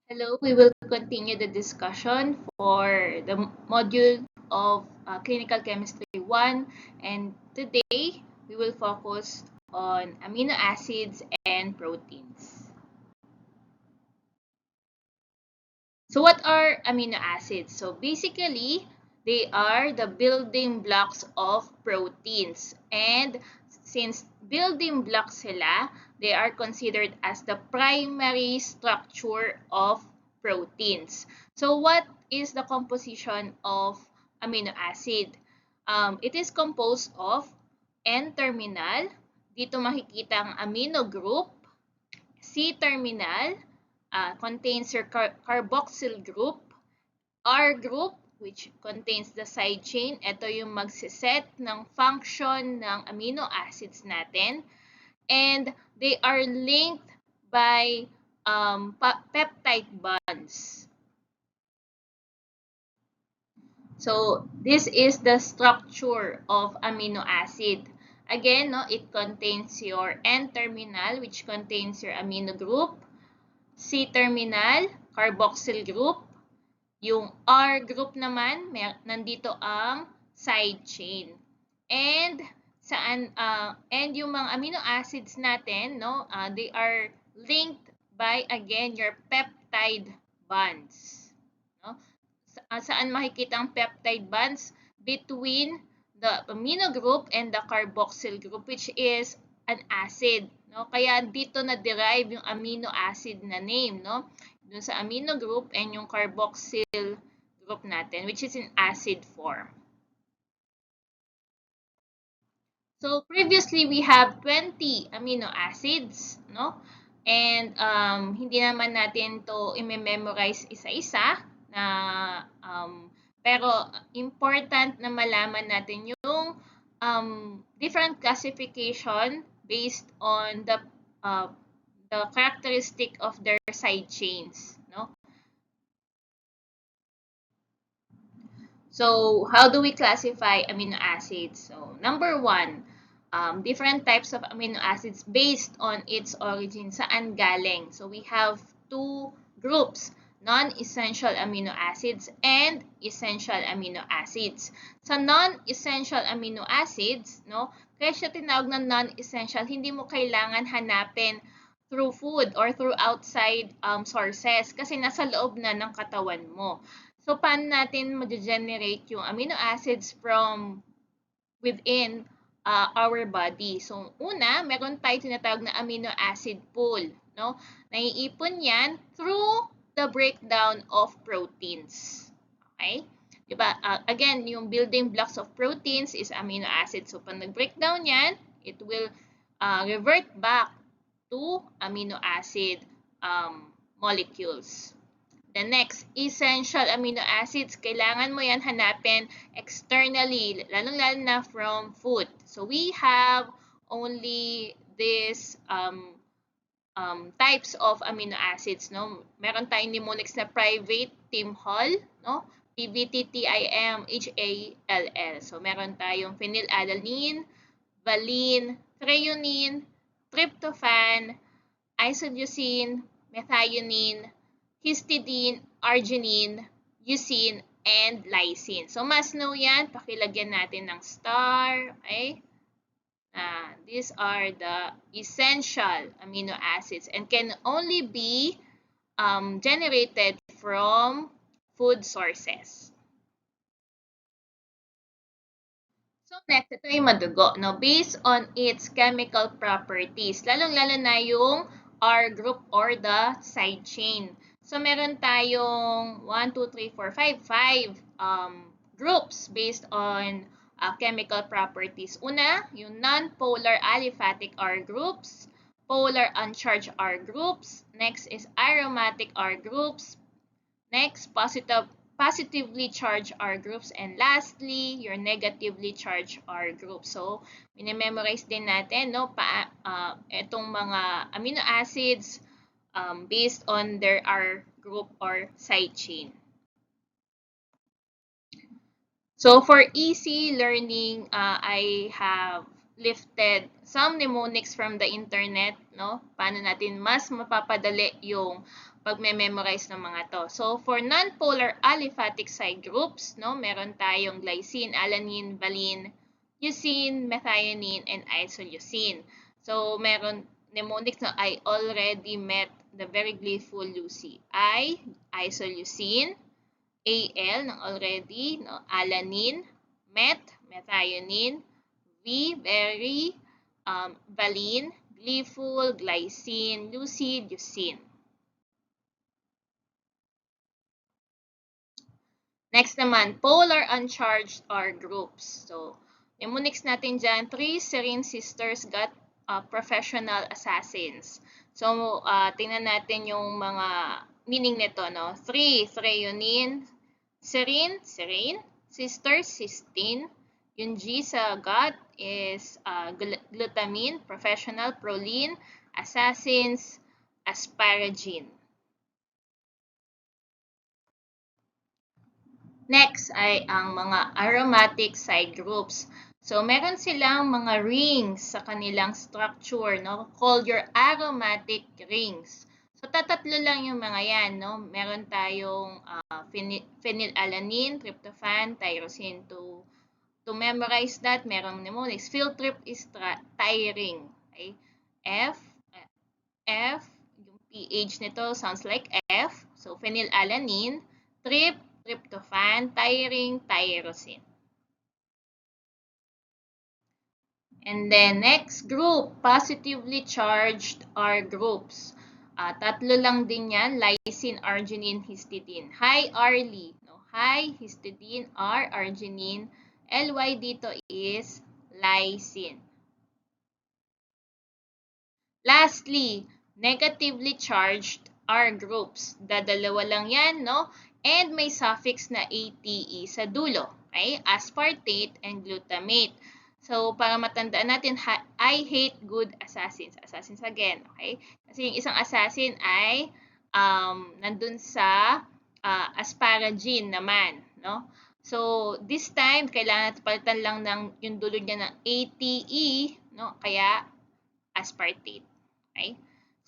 Hello, we will continue the discussion for the module of Clinical Chemistry 1, and today we will focus on amino acids and proteins. So what are amino acids? So basically, they are the building blocks of proteins, and since building blocks sila, they are considered as the primary structure of proteins. So what is the composition of amino acid? It is composed of N-terminal, dito makikita ang amino group, C-terminal, contains your carboxyl group, R group, which contains the side chain. Ito yung magsiset ng function ng amino acids natin. And they are linked by peptide bonds. So, this is the structure of amino acid. Again, no, it contains your N-terminal, which contains your amino group, C-terminal, carboxyl group. Yung R group naman, nandito ang side chain. And and yung mga amino acids natin, no, they are linked by again your peptide bonds. No? Saan makikita ang peptide bonds? Between the amino group and the carboxyl group, which is an acid. No? Kaya dito na-derive yung amino acid na name, no? Dun sa amino group and yung carboxyl group natin, which is in acid form. So previously we have 20 amino acids, no? And hindi naman natin to i-memorize isa-isa na pero important na malaman natin yung different classification based on the characteristic of their side chains, no? So, how do we classify amino acids? So, number one, different types of amino acids based on its origin, saan galing. So, we have two groups, non-essential amino acids and essential amino acids. Sa non-essential amino acids, no, kaya siya tinawag na non-essential, hindi mo kailangan hanapin through food or through outside sources kasi nasa loob na ng katawan mo. So, paano natin ma-generate yung amino acids from within our body? So, una, meron tayo tinatawag na amino acid pool. No? Naiipon yan through the breakdown of proteins. Okay? Diba? Again, yung building blocks of proteins is amino acids. So, pag nag-breakdown yan, it will revert back to amino acid molecules. The next, essential amino acids, kailangan mo yan hanapin externally, lalong-lalo na from food. So we have only these types of amino acids. No? Meron tayong mnemonics na private, Tim Hall, no? PBTTIM, HALL. So meron tayong phenylalanine, valine, threonine, tryptophan, isoleucine, methionine, histidine, arginine, leucine, and lysine. So, must know yan. Pakilagyan natin ng star. Okay? These are the essential amino acids and can only be generated from food sources. So, next, ito yung madugo. No? Based on its chemical properties, lalong-lalo na yung R group or the side chain. So, meron tayong 1, 2, 3, 4, 5 groups based on chemical properties. Una, yung non-polar aliphatic R groups, polar uncharged R groups. Next is aromatic R groups. Next, positively charged R groups. And lastly, your negatively charged R groups. So, minememorize din natin, no, itong mga amino acids based on their R group or side chain. So, for easy learning, I have lifted some mnemonics from the internet, no? Paano natin mas mapapadali yung pag-memorize ng mga to. So, for non-polar aliphatic side groups, no, meron tayong glycine, alanine, valine, leucine, methionine, and isoleucine. So, meron mnemonics na I already met the very gleeful Lucy. I, isoleucine, Al, ng already, no, alanine, methionine, V, very, valine, gleeful, glycine, Lucy, leucine. Next naman, polar uncharged R groups. So, mnemonics natin dyan, 3 serine sisters got professional assassins. So, tingnan natin yung mga meaning nito, no? 3, threonine, serine, sister, cysteine. Yung G sa got is glutamine, professional, proline, assassins, asparagine. Next ay ang mga aromatic side groups. So, meron silang mga rings sa kanilang structure, no? Called your aromatic rings. So, tatatlo lang yung mga yan, no? Meron tayong phenylalanine, tryptophan, tyrosine. To memorize that, merong mnemonics. Filtrip is tyrine. Okay? F, yung pH nito sounds like F. So, phenylalanine, tryptophan, tyrine, tyrosine. And then next group, positively charged R groups. Tatlo lang din yan, lysine, arginine, histidine. High RLI, no? High histidine, R, arginine. LY dito is lysine. Lastly, negatively charged R groups. Dadalawa lang yan, no? And may suffix na ATE sa dulo. Okay? Aspartate and glutamate. So, para matandaan natin, I hate good assassins. Assassins again, okay? Kasi yung isang assassin ay nandun sa asparagine naman, no? So, this time, kailangan natin palitan lang ng yung dulo niya ng ATE, no? Kaya, aspartate. Okay?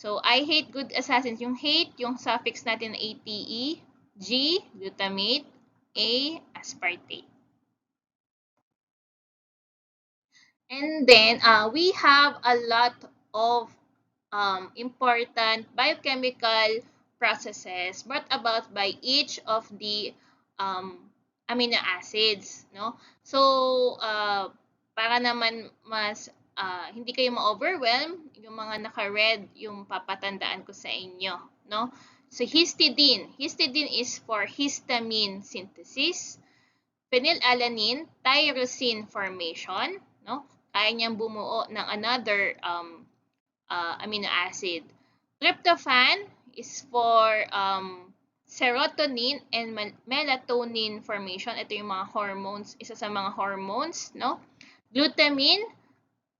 So, I hate good assassins. Yung hate, yung suffix natin ATE, G, glutamate, A, aspartate. And then, we have a lot of important biochemical processes brought about by each of the amino acids. No? So, para naman mas hindi kayo ma-overwhelm, yung mga naka-red yung papatandaan ko sa inyo. No? So, histidine. Histidine is for histamine synthesis. Phenylalanine, tyrosine formation. No? Kaya niyang bumuo ng another amino acid. Tryptophan is for serotonin and melatonin formation. Ito yung mga hormones, isa sa mga hormones, no? Glutamine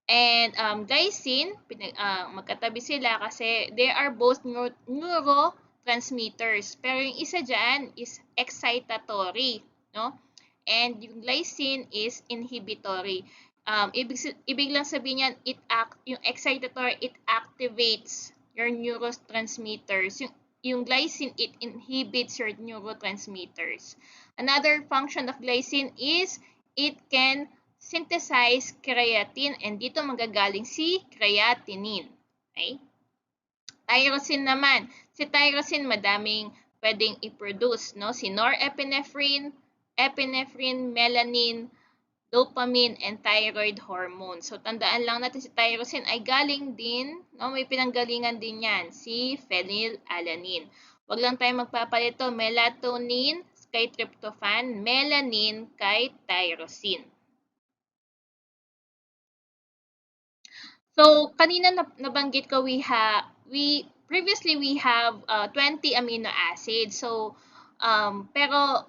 and glycine, magkatabi sila kasi they are both neurotransmitters. Pero yung isa dyan is excitatory, no? And yung glycine is inhibitory. Ibig lang sabihin yan, yung excitatory, it activates your neurotransmitters. Yung glycine, it inhibits your neurotransmitters. Another function of glycine is it can synthesize creatine and dito magagaling si creatinine. Okay? Tyrosine naman. Si tyrosine madaming pwedeng i-produce, no? Si norepinephrine, epinephrine, melanin, dopamine, and thyroid hormone. So, tandaan lang natin si tyrosine ay galing din, no? May pinanggalingan din yan, si phenylalanine. Huwag lang tayo magpapalito, melatonin kay tryptophan, melanin kay tyrosine. So, kanina nabanggit ko previously we have 20 amino acids. So, pero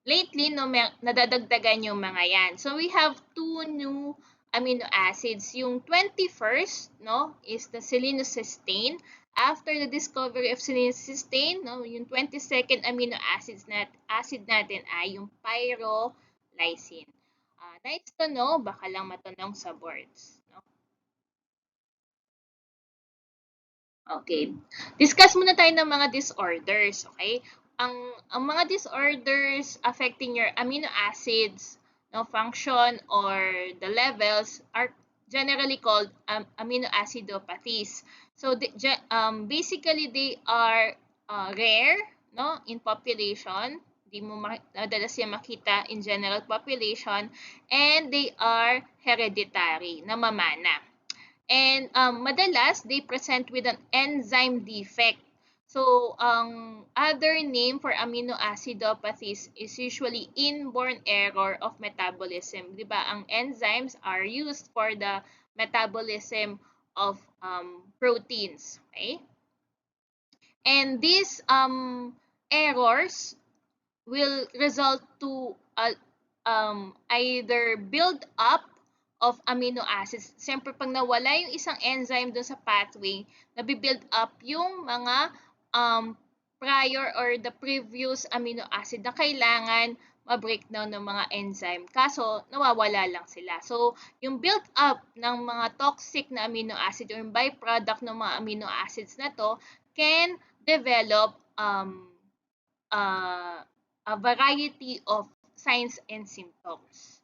lately no nadadagdagan yung mga yan. So, we have 2 new amino acids. Yung 21st, no, is the selenocysteine. After the discovery of selenocysteine, no, yung 22nd amino acid natin ay yung pyrrolysine. Nice to know, baka lang matanong sa boards. No? Okay. Discuss muna tayo ng mga disorders, okay? Ang mga disorders affecting your amino acids, no, function or the levels are generally called amino acidopathies. So basically they are rare, no, in population. Di mo madalas yan makita in general population, and they are hereditary, namamana. And madalas, they present with an enzyme defect. So, ang other name for amino acidopathies is usually inborn error of metabolism. Di ba? Ang enzymes are used for the metabolism of proteins. Okay? And these errors will result to either build up of amino acids. Siyempre, pag nawala yung isang enzyme doon sa pathway, nabibuild up yung mga prior or the previous amino acid na kailangan ma-breakdown ng mga enzyme. Kaso, nawawala lang sila. So, yung build up ng mga toxic na amino acid or yung byproduct ng mga amino acids na to can develop a variety of signs and symptoms.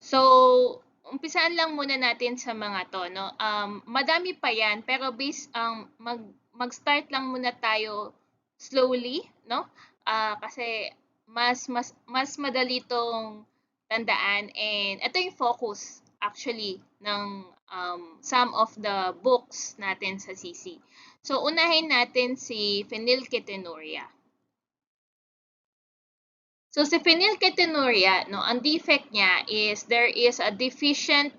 So, umpisahan lang muna natin sa mga to, no? Madami pa yan, pero mag-start lang muna tayo slowly, no? Kasi mas madali tong tandaan, and ito yung focus actually ng some of the books natin sa CC. So, unahin natin si phenylketonuria. So si phenylketonuria, no, ang defect niya is there is a deficient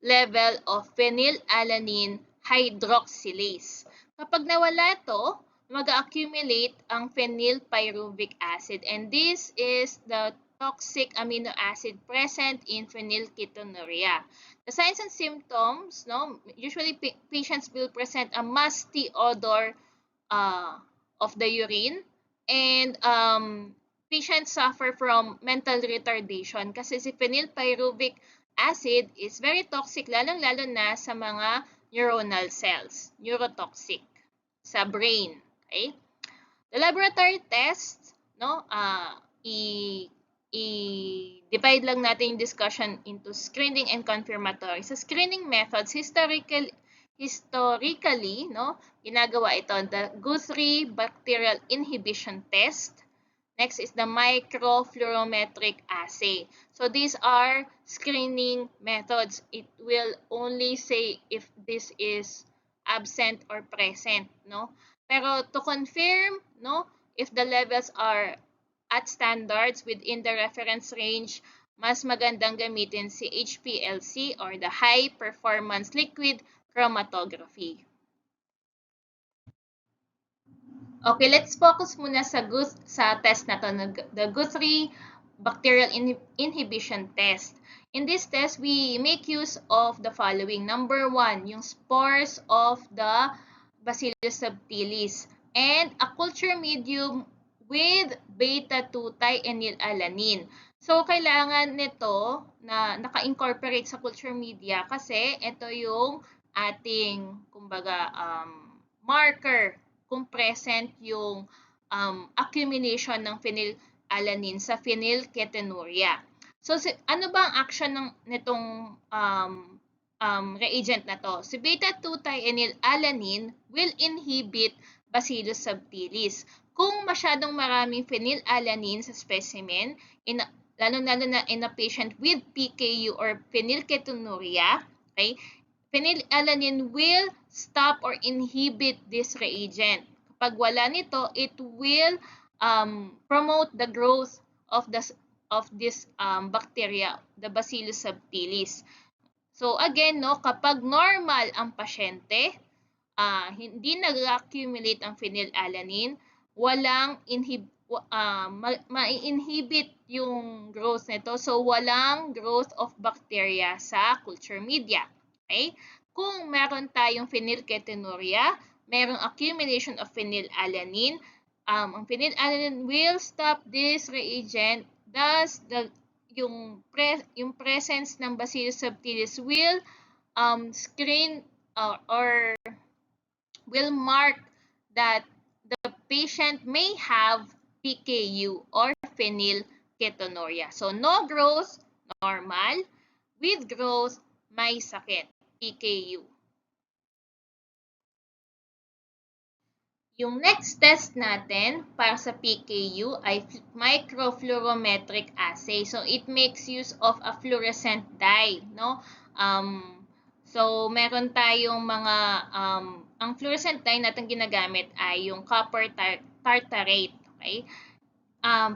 level of phenylalanine hydroxylase. Kapag nawala ito, mag-accumulate ang phenylpyruvic acid, and this is the toxic amino acid present in phenylketonuria. The signs and symptoms, no, usually patients will present a musty odor of the urine, and patients suffer from mental retardation kasi si phenylpyruvic acid is very toxic, lalong-lalo na sa mga neuronal cells, neurotoxic sa brain. Okay? The laboratory tests, no, i-divide lang natin yung discussion into screening and confirmatory. Sa screening methods, historically, no, ginagawa ito, the Guthrie bacterial inhibition test. Next is the microfluorometric assay. So these are screening methods. It will only say if this is absent or present, no? Pero to confirm, no, if the levels are at standards within the reference range, mas magandang gamitin si HPLC or the high performance liquid chromatography. Okay, let's focus muna sa test na to, the Guthrie bacterial inhibition test. In this test, we make use of the following. Number 1, yung spores of the Bacillus subtilis and a culture medium with beta-2-thioenolalanine. So, kailangan nito na naka-incorporate sa culture media kasi ito yung ating, kumbaga, marker kung present yung accumulation ng phenylalanine sa phenylketonuria. So, ano ba ang action nitong reagent na to? Si beta-2-thioenolalanine will inhibit Bacillus subtilis. Kung masyadong maraming phenylalanine sa specimen, lalo-lalo na in a patient with PKU or phenylketonuria, okay, phenylalanine will stop or inhibit this reagent. Kapag wala nito, it will promote the growth of this bacteria, the Bacillus subtilis. So again, no, kapag normal ang pasyente, hindi nag-accumulate ang phenylalanine, walang ma-inhibit yung growth nito. So walang growth of bacteria sa culture media. Okay? Kung meron tayong phenylketonuria, merong accumulation of phenylalanine, ang phenylalanine will stop this reagent, thus yung presence ng Bacillus subtilis will screen or will mark that the patient may have PKU or phenylketonuria. So no growth, normal. With growth, may sakit, PKU. Yung next test natin para sa PKU ay microfluorometric assay. So it makes use of a fluorescent dye, no? So meron tayong mga ang fluorescent dye natin ginagamit ay yung copper tartarate, okay?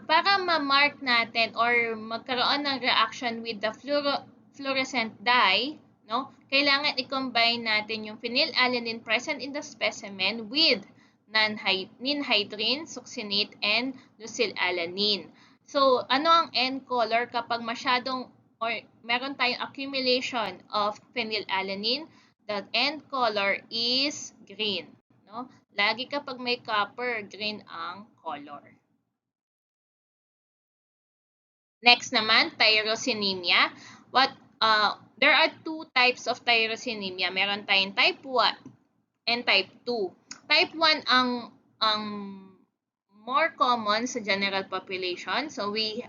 Para ma-mark natin or magkaroon ng reaction with the fluorescent dye, no? Kailangan i-combine natin yung phenylalanine present in the specimen with ninhydrin, succinate, and lucilalanine. So, ano ang end color kapag masyadong or meron tayong accumulation of phenylalanine? The end color is green. No? Lagi kapag may copper, green ang color. Next naman, tyrosinemia. There are two types of tyrosinemia. Meron tayong type 1 and type 2. Type 1 ang more common sa general population. So we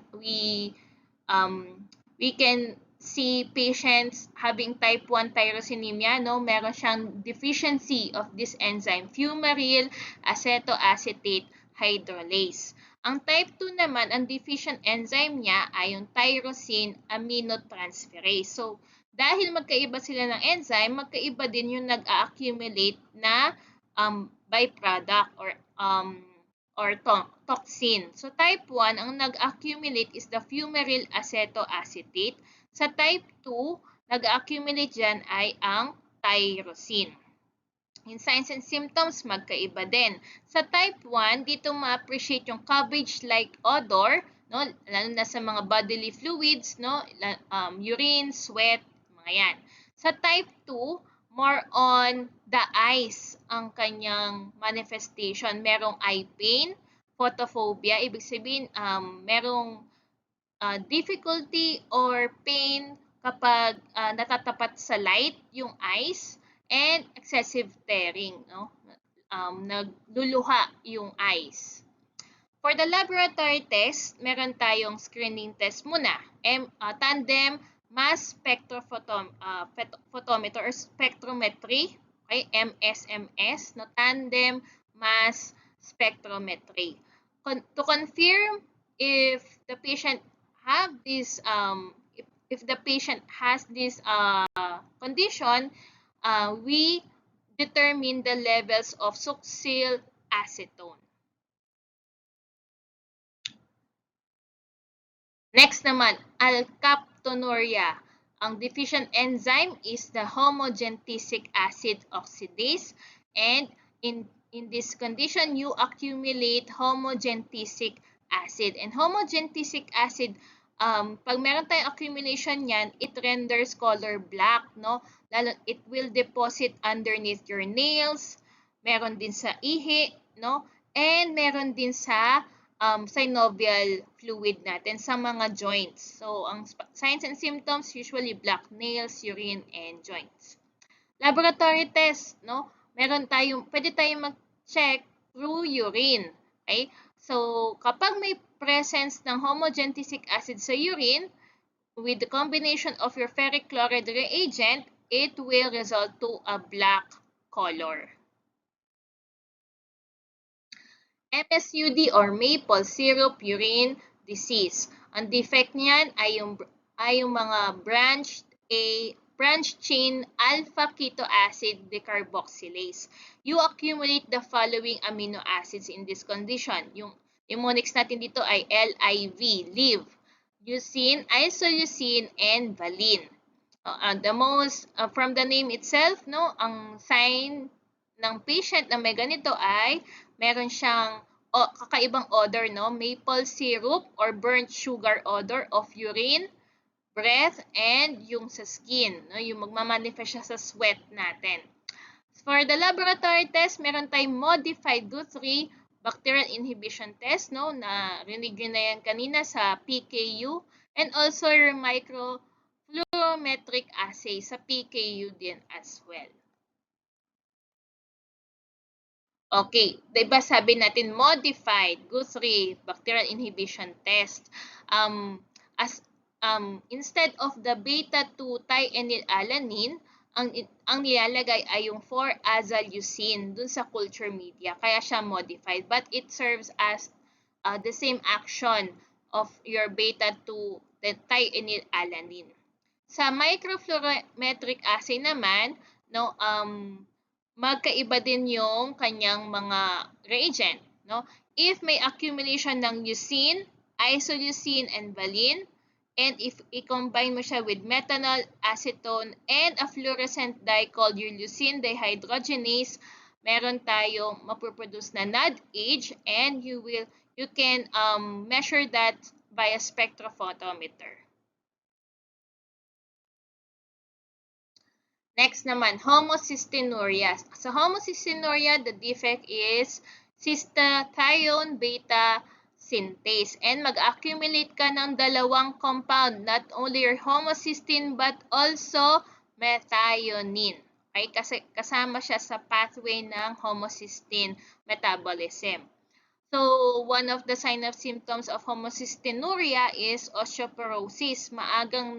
can see patients having type 1 tyrosinemia, no? Meron siyang deficiency of this enzyme, fumarate acetoacetate hydrolase. Ang type 2 naman, ang deficient enzyme niya ay yung tyrosine aminotransferase. So, dahil magkaiba sila ng enzyme, magkaiba din yung nag-accumulate na byproduct or toxin. So type 1, ang nag-accumulate is the fumarate acetoacetate. Sa type 2, nag-accumulate dyan ay ang tyrosine. In signs and symptoms, magkaiba din. Sa type 1, dito ma-appreciate yung cabbage-like odor, no? Lalo na sa mga bodily fluids, no? Urine, sweat, mga yan. Sa type 2, more on the eyes ang kanyang manifestation. Merong eye pain, photophobia, ibig sabihin merong difficulty or pain kapag natatapat sa light yung eyes, and excessive tearing, no? Nagluluha yung eyes. For the laboratory test, meron tayong screening test muna. Tandem mass spectrophotometer or spectrometry, okay? MSMS, no? Tandem mass spectrometry. To confirm if the patient have this if the patient has this condition, we determine the levels of succinylacetone. Next naman, alkaptonuria. Ang deficient enzyme is the homogentic acid oxidase, and in this condition, you accumulate homogentic acid. And homogentic acid, pag meron tayong accumulation yan, it renders color black, no? Lalo, it will deposit underneath your nails, meron din sa ihi, no? And meron din sa synovial fluid natin sa mga joints. So, ang signs and symptoms, usually black nails, urine, and joints. Laboratory test, no? Pwede tayong mag-check through urine. Okay? So, kapag may presence ng homogentic acid sa urine, with the combination of your ferric chloride reagent, it will result to a black color. MSUD or maple syrup urine disease. Ang defect niyan ay yung mga branch chain alpha keto acid decarboxylase. You accumulate the following amino acids in this condition. Yung mnemonics natin dito ay LIV, live, leucine, isoleucine, and valine. From the name itself, no, ang sign ng patient na may ganito ay meron siyang kakaibang odor, no? Maple syrup or burnt sugar odor of urine, breath, and yung sa skin, no? Yung magmamanifest siya sa sweat natin. For the laboratory test, meron tayong modified Guthrie bacterial inhibition test, no? Na rinig na yan kanina sa PKU, and also your stoichiometric assay sa PKU din as well. Okay, diba sabi natin modified Guthrie bacterial inhibition test. Instead of the beta-2 thioalanine, ang nilalagay ay yung 4-azalucine dun sa culture media. Kaya siya modified, but it serves as the same action of your beta-2 thioalanine. Sa microfluorimetric assay naman, no, magkaiba din yung kanyang mga reagent, no? If may accumulation ng leucine, isoleucine, and valine, and if i-combine mo siya with methanol, acetone, and a fluorescent dye called your leucine dehydrogenase, meron tayong mapuproduce na NADH, and you can measure that via spectrophotometer. Next naman, homocystinuria. Sa homocystinuria, the defect is cystathione beta synthase. And mag-accumulate ka ng dalawang compound, not only your homocysteine but also methionine. Okay? Kasi kasama siya sa pathway ng homocysteine metabolism. So, one of the sign of symptoms of homocystinuria is osteoporosis. Maagang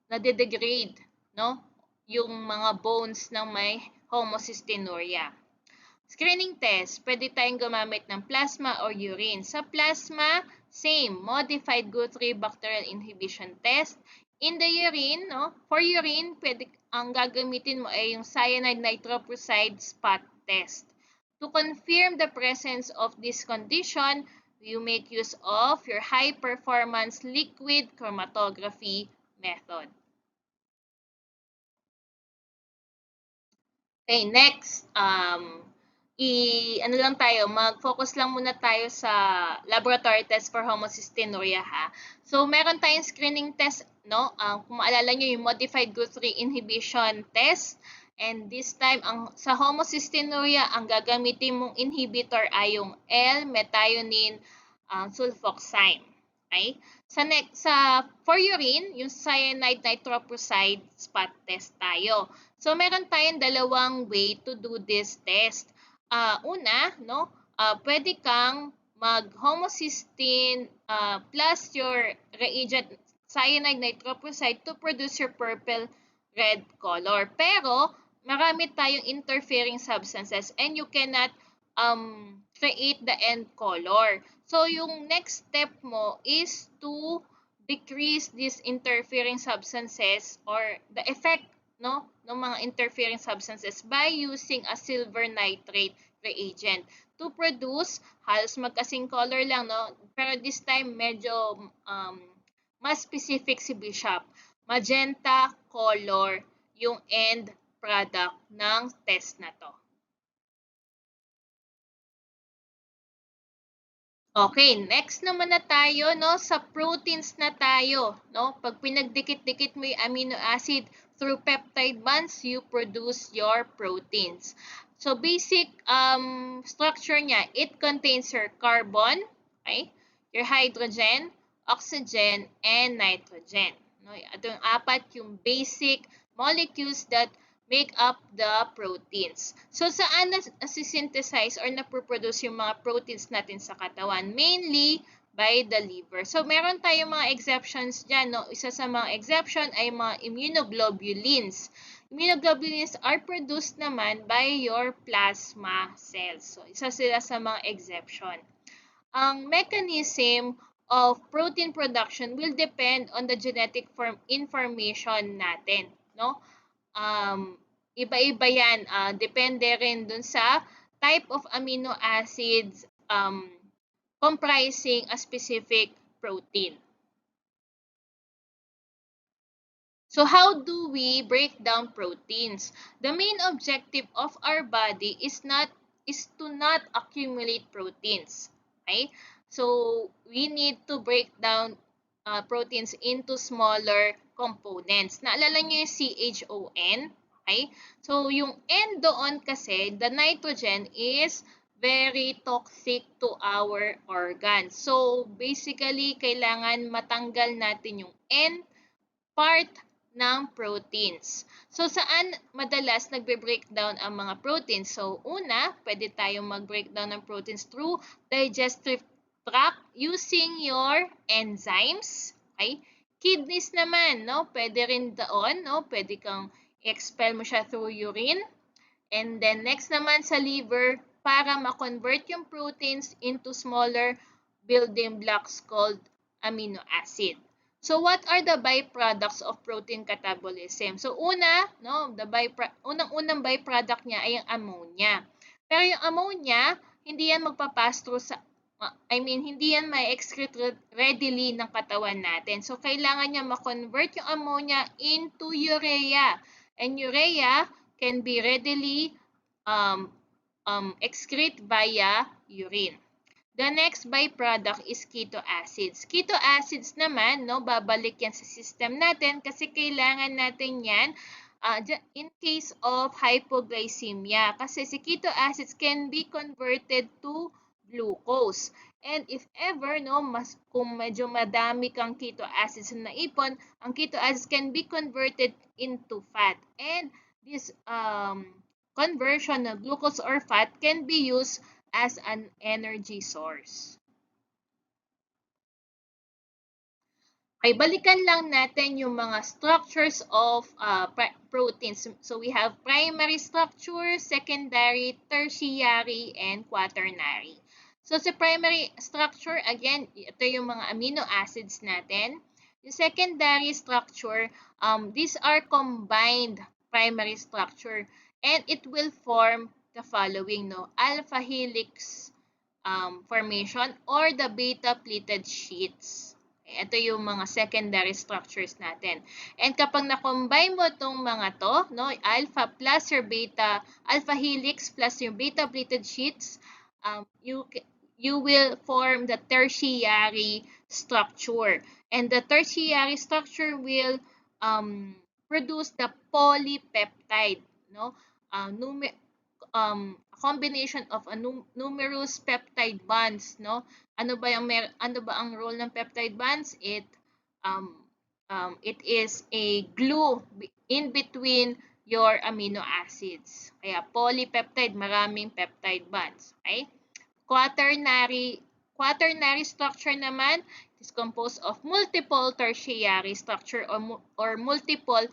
na-degrade, no? Yung mga bones ng may homocystinuria. Screening test, pwede tayong gumamit ng plasma or urine. Sa plasma, same, modified Guthrie bacterial inhibition test. In the urine, no? For urine, ang gagamitin mo ay yung cyanide nitroprusside spot test. To confirm the presence of this condition, you make use of your high-performance liquid chromatography method. Okay, next, mag-focus lang muna tayo sa laboratory test for homocystinuria, ha. So, meron tayong screening test, no? Kung maalala nyo, yung modified Guthrie inhibition test. And this time, sa homocystinuria, ang gagamitin mong inhibitor ay yung L-methionine sulfoxime. Okay? For urine, yung cyanide nitroprusside spot test tayo. So, meron tayong dalawang way to do this test. Una, no, pwede kang mag-homocysteine plus your reagent cyanide nitroprusside to produce your purple red color. Pero, marami tayong interfering substances and you cannot create the end color. So, yung next step mo is to decrease these interfering substances or the effect, no, ng mga interfering substances by using a silver nitrate reagent to produce, halos magkasing color lang, no, pero this time medyo mas specific si Bishop. Magenta color yung end product ng test na to. Okay, next naman na tayo, no, sa proteins na tayo, no? Pag pinagdikit-dikit mo yung amino acid through peptide bonds, you produce your proteins. So, basic structure niya, it contains your carbon, okay? Your hydrogen, oxygen, and nitrogen. No? Ito yung apat yung basic molecules that make up the proteins. So, saan nasi-synthesize or napoproduce yung mga proteins natin sa katawan? Mainly by the liver. So, meron tayong mga exceptions dyan. No? Isa sa mga exception ay mga immunoglobulins. Immunoglobulins are produced naman by your plasma cells. So, isa sila sa mga exception. Ang mechanism of protein production will depend on the genetic information natin. No? Iba-iba yan. Depende rin dun sa type of amino acids comprising a specific protein. So how do we break down proteins? The main objective of our body is to not accumulate proteins. Okay? So we need to break down proteins into smaller components. Naalala niyo yung CHON? Okay? So, yung N doon kasi, the nitrogen is very toxic to our organs. So, basically, kailangan matanggal natin yung N part ng proteins. So, saan madalas nagbe-breakdown ang mga proteins? So, una, pwede tayong mag-breakdown ng proteins through digestive tract using your enzymes. Okay? Kidneys naman, no? Pwede rin doon, no? Pwede kang expel mo siya through urine. And then, next naman sa liver, para ma-convert yung proteins into smaller building blocks called amino acid. So what are the byproducts of protein catabolism? So una, no, unang-unang byproduct niya ay ang ammonia. Pero yung ammonia, hindi yan magpa-pass through sa hindi yan ma-excrete readily ng katawan natin. So kailangan niya ma-convert yung ammonia into urea. And urea can be readily excrete via urine. The next byproduct is keto acids. Keto acids naman, no, babalik yan sa system natin kasi kailangan natin yan in case of hypoglycemia. Kasi si keto acids can be converted to glucose. And if ever, no, kung medyo madami kang keto acids na naipon, ang keto acids can be converted into fat. And this conversion of glucose or fat can be used as an energy source. Okay, balikan lang natin yung mga structures of proteins. So we have primary structure, secondary, tertiary, and quaternary. So sa primary structure, again, ito yung mga amino acids natin. Yung secondary structure, these are combined primary structure. And it will form the following, no? Alpha helix formation or the beta pleated sheets. Ito yung mga secondary structures natin. And kapag na-combine mo itong mga to, no, alpha plus your beta, alpha helix plus your beta pleated sheets, you will form the tertiary structure. And the tertiary structure will produce the polypeptide, no? A combination of numerous peptide bonds, no? Ano ba ang role ng peptide bonds? It is a glue in between your amino acids. Kaya polypeptide, maraming peptide bonds, okay? Quaternary structure naman is composed of multiple tertiary structure or multiple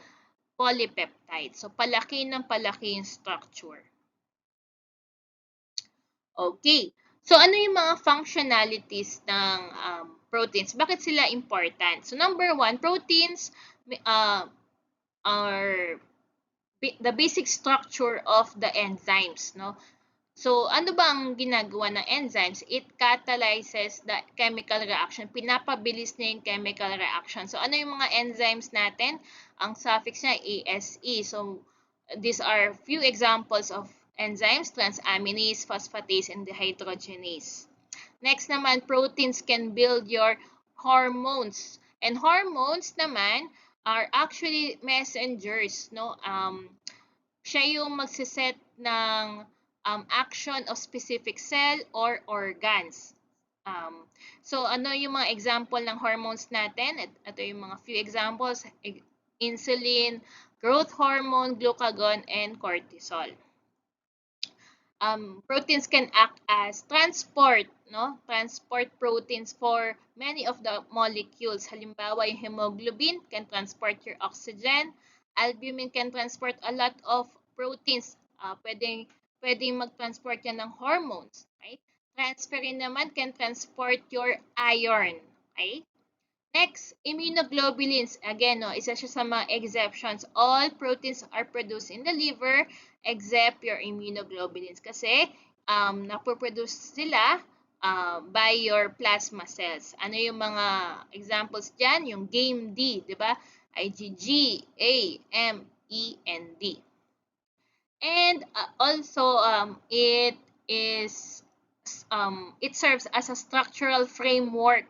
polypeptides. So, palaki ng palaki yung structure. Okay. So, ano yung mga functionalities ng proteins? Bakit sila important? So, number one, proteins are the basic structure of the enzymes, no? So, ano ba ang ginagawa ng enzymes? It catalyzes the chemical reaction. Pinapabilis niya yung chemical reaction. So, ano yung mga enzymes natin? Ang suffix niya, ASE. So, these are few examples of enzymes, transaminase, phosphatase, and dehydrogenase. Next naman, proteins can build your hormones. And hormones naman are actually messengers, no? Siya yung magsiset ng action of specific cell or organs. So, ano yung mga example ng hormones natin? Ito yung mga few examples. Insulin, growth hormone, glucagon, and cortisol. Proteins can act as transport, no? Transport proteins for many of the molecules. Halimbawa, yung hemoglobin can transport your oxygen. Albumin can transport a lot of proteins. Pwedeng mag-transport yan ng hormones. Right? Transferrin naman can transport your iron. Okay? Next, immunoglobulins. Again, no, isa siya sa mga exceptions. All proteins are produced in the liver except your immunoglobulins. Kasi napoproduce sila by your plasma cells. Ano yung mga examples dyan? Yung GAME-D, di ba? IgG, A, M, E, and D. And also, it serves as a structural framework,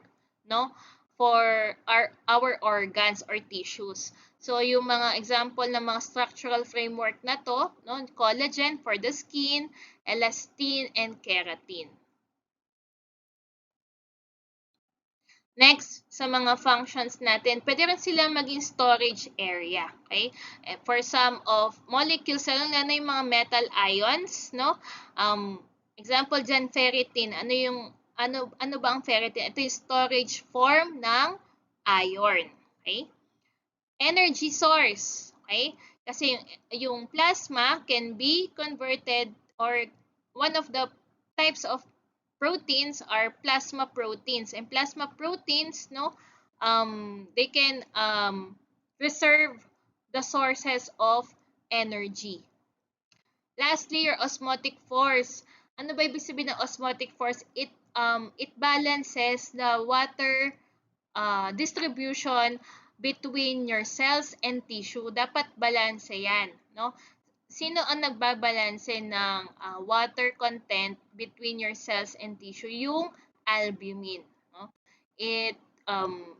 no, for our organs or tissues. So, yung mga example ng mga structural framework na to, no, collagen for the skin, elastin, and keratin. Next, sa mga functions natin, pwede rin sila maging storage area. Okay? For some of molecules, lalo na yung mga metal ions, no? Example dyan, ferritin. Ano ba ang ferritin? Ito yung storage form ng iron. Okay? Energy source. Okay? Kasi yung plasma can be converted, or one of the types of proteins are plasma proteins. And plasma proteins, no, they can reserve the sources of energy. Lastly, your osmotic force. Ano ba ibig sabihin ng osmotic force? It balances the water distribution between your cells and tissue. Dapat balanse yan, no? Sino ang nagbabalanse ng water content between your cells and tissue? Yung albumin. No? It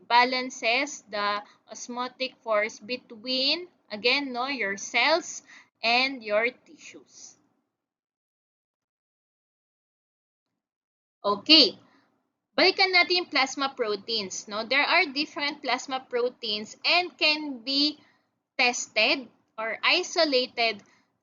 balances the osmotic force between, again, no, your cells and your tissues. Okay. Balikan natin yung plasma proteins. No? There are different plasma proteins and can be tested or isolated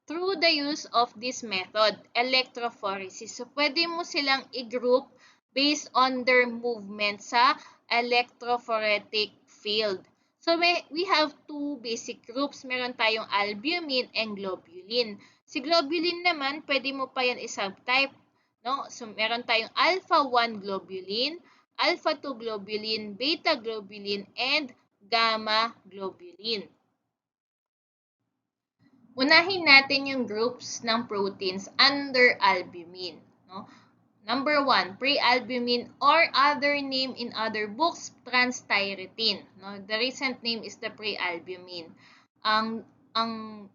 through the use of this method, electrophoresis. So, pwede mo silang i-group based on their movement sa electrophoretic field. So, we have two basic groups. Meron tayong albumin and globulin. Si globulin naman, pwede mo pa yan i-subtype. No? So, meron tayong alpha-1 globulin, alpha-2 globulin, beta globulin, and gamma globulin. Unahin natin yung groups ng proteins under albumin. No? Number 1, prealbumin, or other name in other books, transthyretin. No? The recent name is the prealbumin.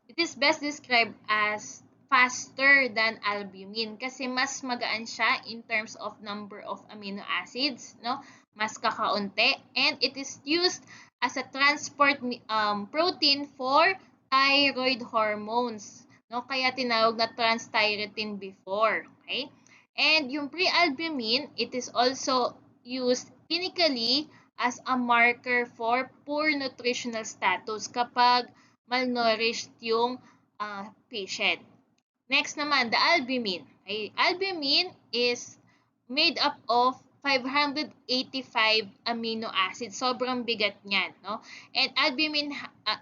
It is best described as faster than albumin kasi mas magaan siya in terms of number of amino acids, no? Mas kakaunti, and it is used as a transport protein for thyroid hormones, no? Kaya tinawag na transthyretin before, okay? And yung prealbumin, it is also used clinically as a marker for poor nutritional status kapag malnourished yung patient. Next naman, the albumin. Okay? Albumin is made up of 585 amino acids. Sobrang bigat niyan, no? And albumin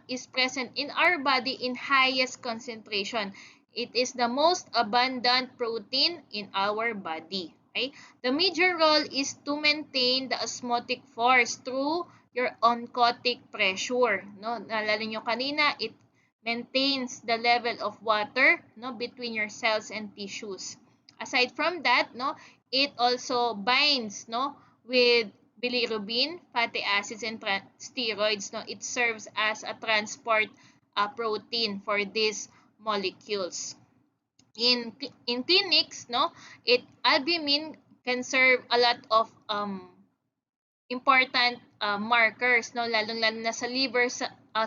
is present in our body in highest concentration. It is the most abundant protein in our body. Okay? The major role is to maintain the osmotic force through your oncotic pressure. No? Naalala nyo kanina, it maintains the level of water, no, between your cells and tissues. Aside from that, no, it also binds, no, with bilirubin, fatty acids, and steroids. No, it serves as a transport protein for these molecules. In clinics, no, albumin can serve a lot of important markers, no, lalong-lalo na sa liver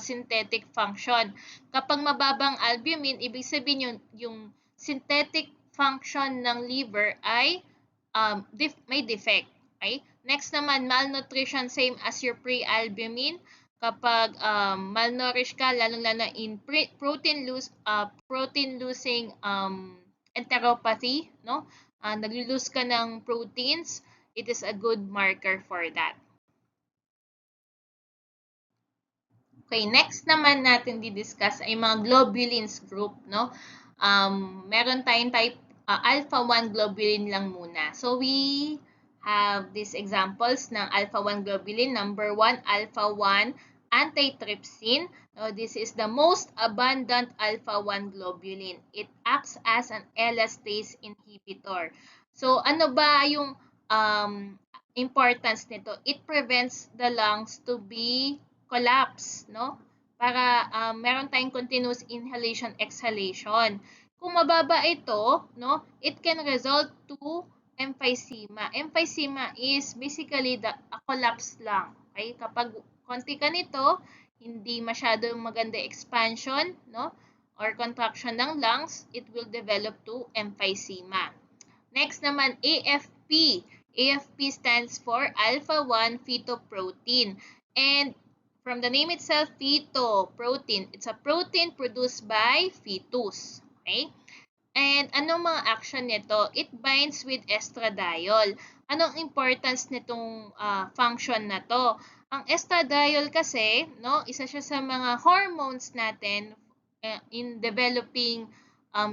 synthetic function. Kapag mababang albumin, ibig sabihin yung synthetic function ng liver ay may defect. Okay? Next naman, malnutrition, same as your pre-albumin. Kapag malnourished ka, lalong-lalo in protein losing enteropathy, no? Nag-lose ka ng proteins, it is a good marker for that. Okay, next naman natin di-discuss ay mga globulins group, no? Meron tayong type alpha-1 globulin lang muna. So, we have these examples ng alpha-1 globulin. Number 1, alpha-1 antitrypsin. No, this is the most abundant alpha-1 globulin. It acts as an elastase inhibitor. So, ano ba yung importance nito? It prevents the lungs to be collapse, no? Para meron tayong continuous inhalation, exhalation. Kung mababa ito, no, it can result to emphysema. Emphysema is basically a collapse lang. Okay? Kapag konti ka nito, hindi masyadong maganda expansion, no, or contraction ng lungs, it will develop to emphysema. Next naman, AFP. AFP stands for alpha-1 fetoprotein. And from the name itself, fetoprotein, it's a protein produced by fetus. Okay? And anong mga action nito? It binds with estradiol. Anong importance nitong function na to? Ang estradiol kasi, no, isa siya sa mga hormones natin in developing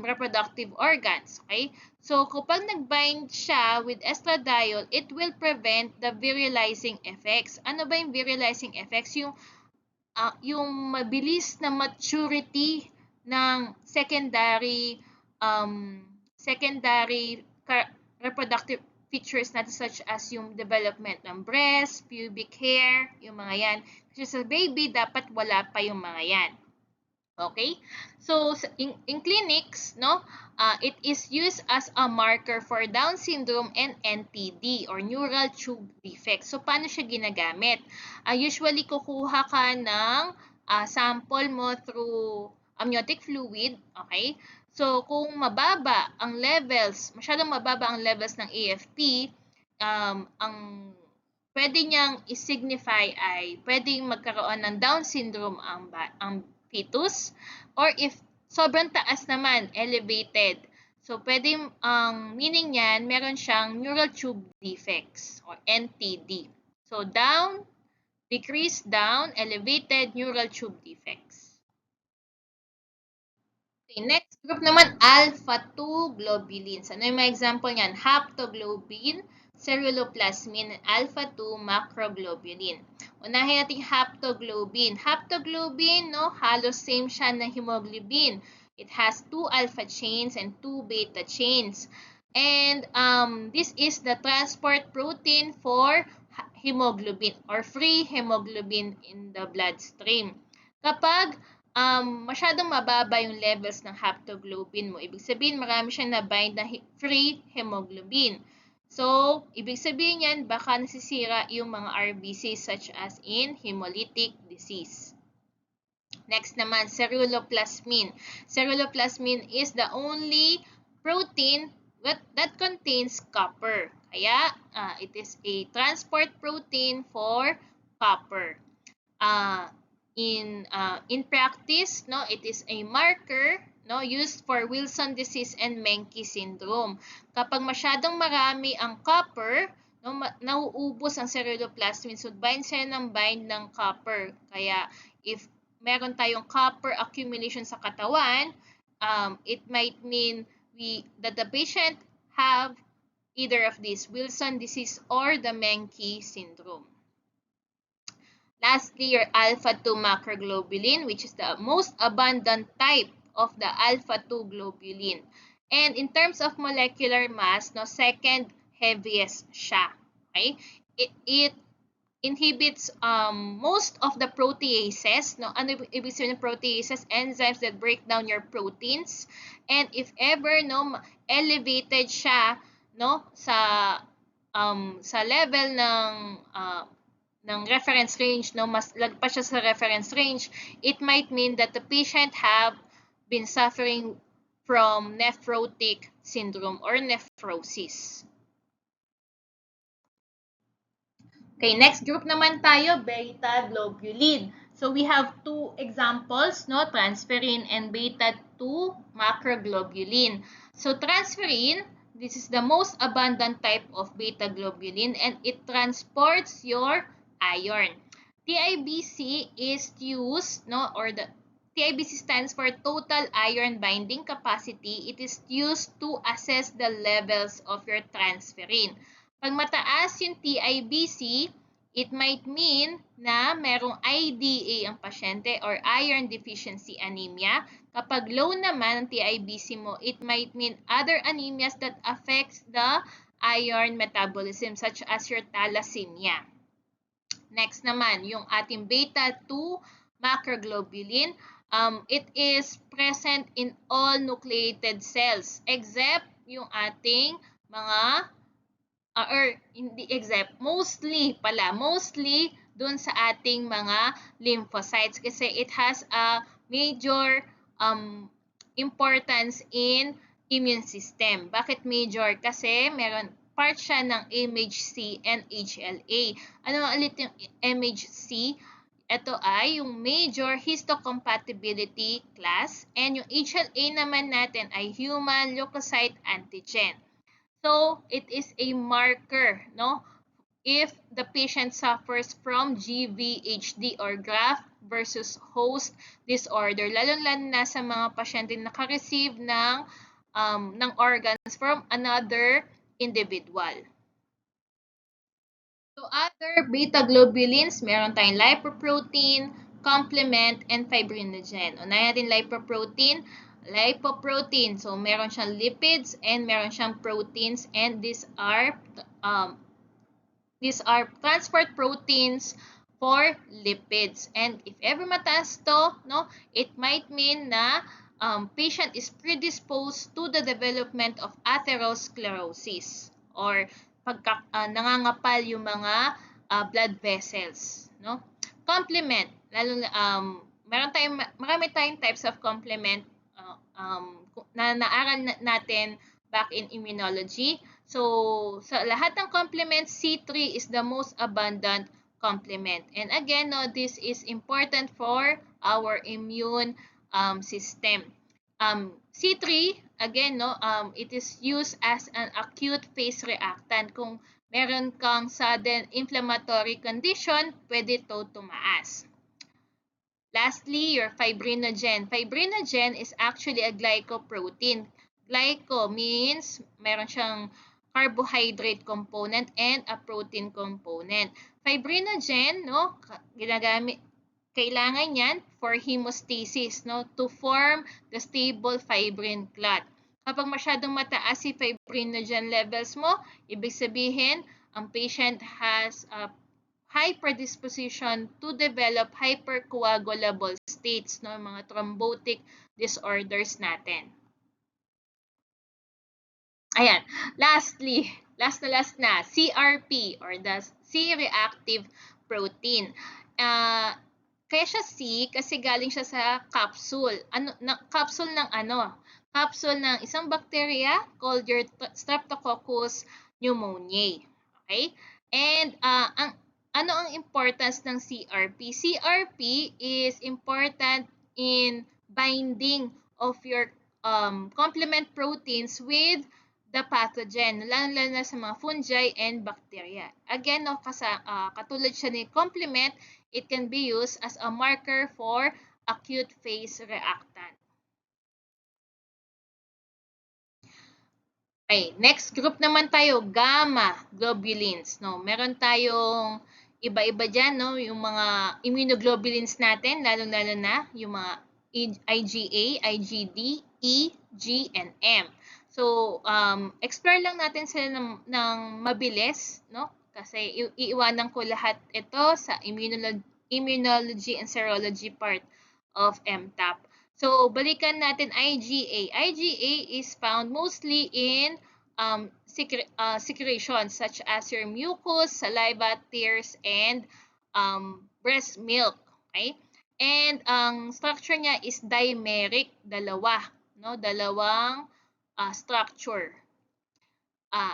reproductive organs. Okay? So, kapag nag-bind siya with estradiol, it will prevent the virilizing effects. Ano ba yung virilizing effects? Yung mabilis na maturity ng secondary reproductive features natin such as yung development ng breast, pubic hair, yung mga yan. Kasi sa baby, dapat wala pa yung mga yan. Okay? So, in clinics, no, it is used as a marker for Down syndrome and NTD or neural tube defect. So, paano siya ginagamit? Usually, kukuha ka ng sample mo through amniotic fluid. Okay? So, kung mababa ang levels, masyadong mababa ang levels ng AFP, ang pwede niyang i-signify ay pwedeng magkaroon ng Down syndrome ang fetus, or if sobrang taas naman, elevated. So, pwedeng ang meaning niyan, meron siyang neural tube defects or NTD. So, down, decreased down, elevated neural tube defects. Okay, next group naman, alpha-2 globulins. Ano yung mga example niyan? Haptoglobin, ceruloplasmin, alpha-2 macroglobulin. Unahin natin haptoglobin. Haptoglobin, no, halos same siya ng hemoglobin. It has 2 alpha chains and 2 beta chains. And this is the transport protein for hemoglobin or free hemoglobin in the bloodstream. Kapag masyadong mababa yung levels ng haptoglobin mo, ibig sabihin marami siyang na-bind na free hemoglobin. So, ibig sabihin yan, baka nasisira yung mga RBCs such as in hemolytic disease. Next naman, ceruloplasmin. Ceruloplasmin is the only protein that contains copper. Kaya, it is a transport protein for copper. In practice, no, it is a marker, no, used for Wilson disease and Menkes syndrome. Kapag masyadong marami ang copper, no, nauubos ang ceruloplasmin, so bind siya ng copper. Kaya if meron tayong copper accumulation sa katawan, it might mean that the patient have either of these, Wilson disease or the Menkes syndrome. Lastly, your alpha-2 macroglobulin, which is the most abundant type of the alpha-2 globulin. And in terms of molecular mass, no, second heaviest siya. Okay? It inhibits most of the proteases. No? Ano ibig sabihin ng proteases? Enzymes that break down your proteins. And if ever no elevated siya no sa level ng reference range, no, mas lagpas siya sa reference range, it might mean that the patient have been suffering from nephrotic syndrome or nephrosis. Okay, next group naman tayo, beta globulin. So we have two examples, no, transferrin and beta-2 macroglobulin. So transferrin, this is the most abundant type of beta globulin and it transports your iron. TIBC is used, no, or the TIBC stands for total iron binding capacity. It is used to assess the levels of your transferrin. Pag mataas yung TIBC, it might mean na merong IDA ang pasyente or iron deficiency anemia. Kapag low naman ang TIBC mo, it might mean other anemias that affects the iron metabolism such as your thalassemia. Next naman, yung ating beta-2 macroglobulin, it is present in all nucleated cells except yung ating mga or hindi except, mostly dun sa ating mga lymphocytes kasi it has a major importance in immune system. Bakit major? Kasi meron part siya ng MHC and HLA. Ano ulit yung MHC? Ito ay yung major histocompatibility class, and yung HLA naman natin ay human leukocyte antigen. So, it is a marker, no? If the patient suffers from GVHD or graft versus host disorder, lalo-lalo na sa mga pasyente na naka-receive ng organs from another individual. So, other beta globulins, meron tayong lipoprotein, complement, and fibrinogen. Unahin natin lipoprotein. Lipoprotein, so meron siyang lipids and meron siyang proteins, and these are transport proteins for lipids. And if ever mataas to, no, it might mean na patient is predisposed to the development of atherosclerosis or nangangapal yung mga blood vessels, no? Complement, lalo marami tayong types of complement na naaral natin back in immunology. So, sa lahat ng complements, C3 is the most abundant complement. And again, no, this is important for our immune system. C3, again, no, it is used as an acute phase reactant. Kung meron kang sudden inflammatory condition, pwede to tumaas. Lastly, your fibrinogen. Fibrinogen is actually a glycoprotein. Glyco means meron siyang carbohydrate component and a protein component. Fibrinogen, no, kailangan yan for hemostasis, no, to form the stable fibrin clot. Kapag masyadong mataas si fibrinogen levels mo, ibig sabihin, ang patient has a high predisposition to develop hypercoagulable states, no, mga thrombotic disorders natin. Ayan, last na, CRP or the C-reactive protein. Kaya siya C kasi galing siya sa capsule. Capsule ng ano? Capsule ng isang bacteria called your Streptococcus pneumoniae. Okay? And ano ang importance ng CRP? CRP is important in binding of your complement proteins with the pathogen, lalo na sa mga fungi and bacteria. Again, no, katulad siya ni complement, it can be used as a marker for acute phase reactant. Okay, next group naman tayo, gamma globulins. No, meron tayong iba-iba dyan, no? Yung mga immunoglobulins natin, lalo-lalo na yung mga IgA, IgD, E, G, and M. So, explore lang natin sila ng mabilis, no? Kasi iiwanan ko lahat ito sa immunology and serology part of MTAP. So, balikan natin IgA. IgA is found mostly in secretions such as your mucus, saliva, tears, and breast milk. Okay? And ang structure niya is dimeric, dalawa, no? Dalawang structure.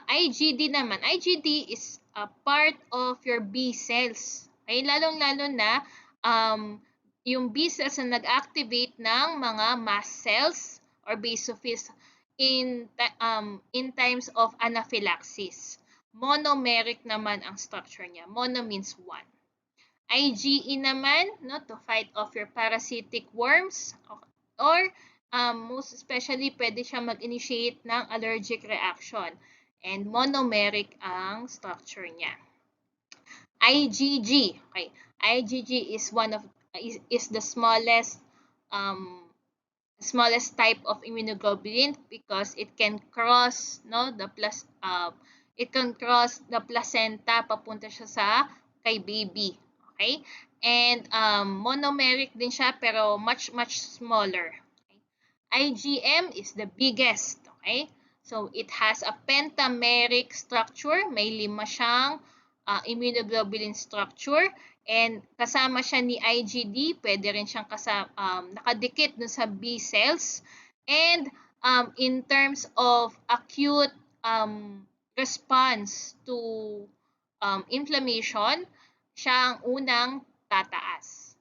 IgD naman. IgD is a part of your B cells. Okay? Lalong-lalo na yung B cells na nag-activate ng mga mast cells or basophils in times of anaphylaxis. Monomeric naman ang structure niya. Mono means one. IgE naman, no, to fight off your parasitic worms, or most especially pwede siya mag-initiate ng allergic reaction. And monomeric ang structure niya. IgG, okay. IgG is the smallest type of immunoglobulin because it can cross, no, the placenta papunta siya sa kay baby. Okay? And monomeric din siya pero much smaller. Okay? IgM is the biggest. Okay? So it has a pentameric structure. May 5 siyang immunoglobulin structure. And kasama siya ni IgD, pwede rin siyang nakadikit dun sa B cells. And in terms of acute response to inflammation, siya ang unang tataas.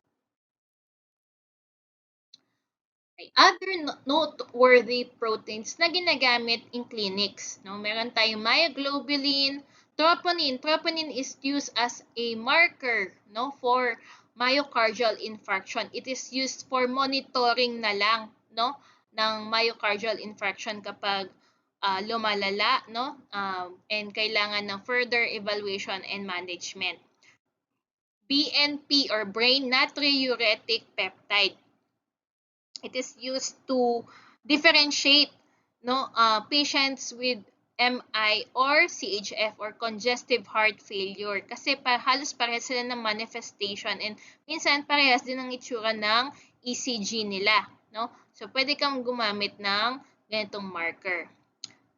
Okay. Other noteworthy proteins na ginagamit in clinics. No? Meron tayong myoglobulin, troponin. Troponin is used as a marker, no, for myocardial infarction. It is used for monitoring na lang, no, ng myocardial infarction kapag lumalala, no, and kailangan ng further evaluation and management. BNP or brain natriuretic peptide. It is used to differentiate, no, patients with MI or CHF or congestive heart failure kasi halos parehas sila ng manifestation and minsan parehas din ang itsura ng ECG nila, no? So pwede kang gumamit ng ganitong marker.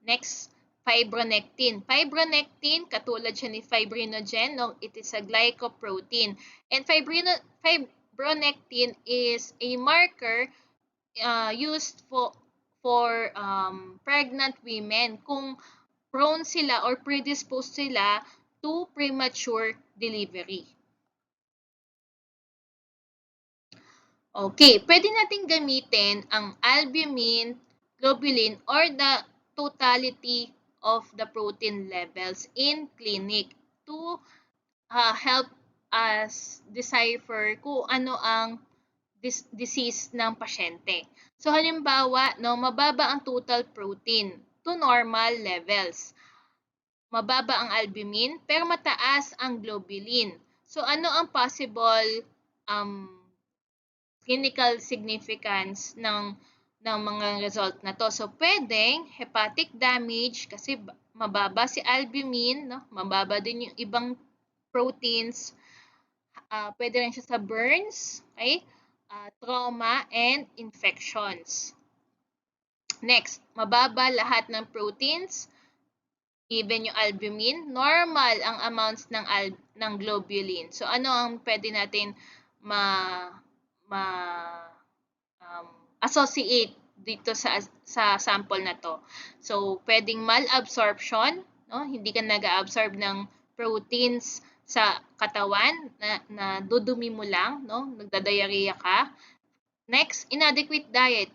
Next, fibronectin. Fibronectin, katulad siya ni fibrinogen, no? It is a glycoprotein. And fibronectin is a marker used for pregnant women kung prone sila or predisposed sila to premature delivery. Okay, pwede natin gamitin ang albumin, globulin, or the totality of the protein levels in clinic to help us decipher kung ano ang disease ng pasyente. So halimbawa, no, mababa ang total protein to normal levels. Mababa ang albumin pero mataas ang globulin. So ano ang possible clinical significance ng mga result na to? So pwedeng hepatic damage kasi mababa si albumin, no? Mababa din yung ibang proteins. Pwede rin siya sa burns, okay? Trauma, and infections. Next, mababa lahat ng proteins, even yung albumin. Normal ang amounts ng globulin. So, ano ang pwede natin associate dito sa sample na to? So, pwedeng malabsorption, no? Hindi ka nag-absorb ng proteins sa katawan na dudumi mo lang, no? Nagda-diarrhea ka. Next, inadequate diet.